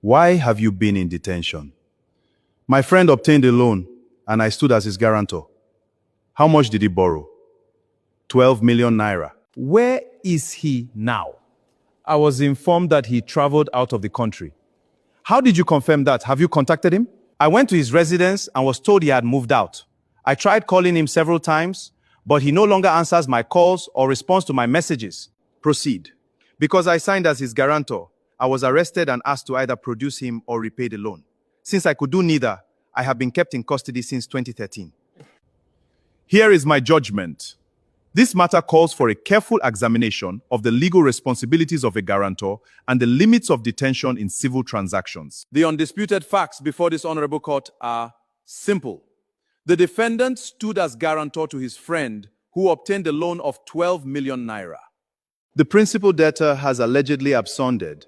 Why have you been in detention? My friend obtained a loan and I stood as his guarantor. How much did he borrow? 12 million naira. Where is he now? I was informed that he traveled out of the country. How did you confirm that? Have you contacted him? I went to his residence and was told he had moved out. I tried calling him several times, but he no longer answers my calls or responds to my messages. Proceed. Because I signed as his guarantor, I was arrested and asked to either produce him or repay the loan. Since I could do neither, I have been kept in custody since 2013. Here is my judgment. This matter calls for a careful examination of the legal responsibilities of a guarantor and the limits of detention in civil transactions. The undisputed facts before this honorable court are simple. The defendant stood as guarantor to his friend who obtained a loan of 12 million naira. The principal debtor has allegedly absconded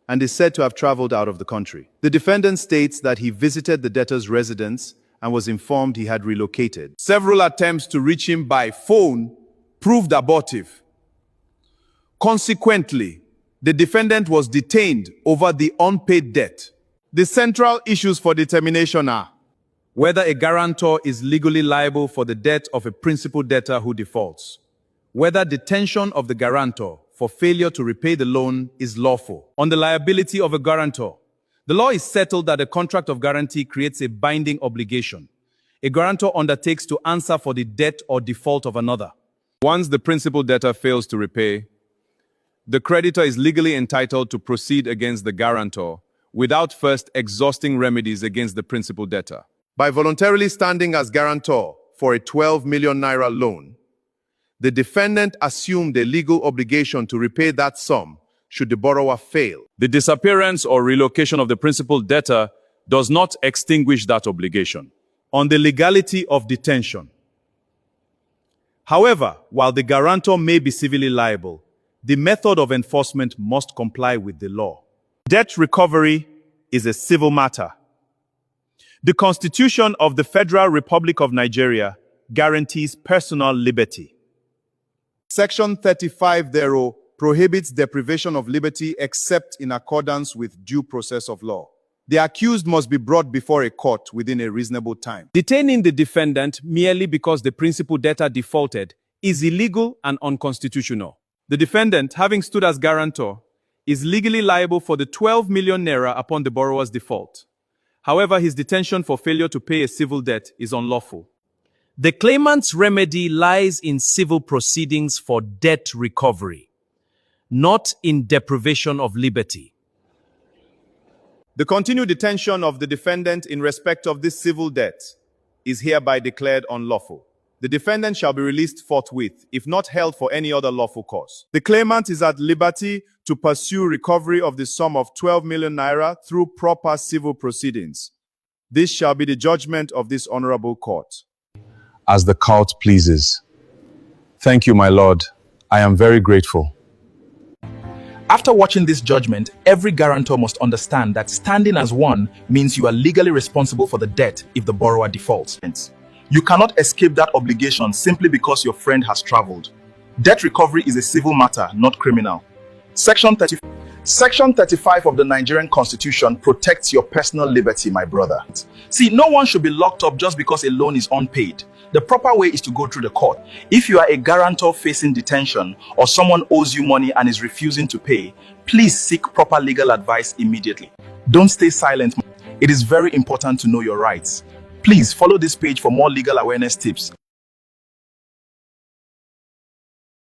and is said to have traveled out of the country. The defendant states that he visited the debtor's residence and was informed he had relocated. Several attempts to reach him by phone proved abortive. Consequently, the defendant was detained over the unpaid debt. The central issues for determination are whether a guarantor is legally liable for the debt of a principal debtor who defaults, whether detention of the guarantor for failure to repay the loan is lawful. On the liability of a guarantor, the law is settled that a contract of guarantee creates a binding obligation. A guarantor undertakes to answer for the debt or default of another. Once the principal debtor fails to repay, the creditor is legally entitled to proceed against the guarantor without first exhausting remedies against the principal debtor. By voluntarily standing as guarantor for a 12 million naira loan, the defendant assumed a legal obligation to repay that sum should the borrower fail. The disappearance or relocation of the principal debtor does not extinguish that obligation. On the legality of detention. However, while the guarantor may be civilly liable, the method of enforcement must comply with the law. Debt recovery is a civil matter. The Constitution of the Federal Republic of Nigeria guarantees personal liberty. Section 35 thereof prohibits deprivation of liberty except in accordance with due process of law. The accused must be brought before a court within a reasonable time. Detaining the defendant merely because the principal debtor defaulted is illegal and unconstitutional. The defendant, having stood as guarantor, is legally liable for the 12 million naira upon the borrower's default. However, his detention for failure to pay a civil debt is unlawful. The claimant's remedy lies in civil proceedings for debt recovery, not in deprivation of liberty. The continued detention of the defendant in respect of this civil debt is hereby declared unlawful. The defendant shall be released forthwith, if not held for any other lawful cause. The claimant is at liberty to pursue recovery of the sum of 12 million naira through proper civil proceedings. This shall be the judgment of this honorable court. As the court pleases. Thank you, my lord. I am very grateful. After watching this judgment, every guarantor must understand that standing as one means you are legally responsible for the debt if the borrower defaults. You cannot escape that obligation simply because your friend has traveled. Debt recovery is a civil matter, not criminal. Section 35 of the Nigerian Constitution protects your personal liberty, my brother. See, no one should be locked up just because a loan is unpaid. The proper way is to go through the court. If you are a guarantor facing detention or someone owes you money and is refusing to pay, please seek proper legal advice immediately. Don't stay silent. It is very important to know your rights. Please follow this page for more legal awareness tips.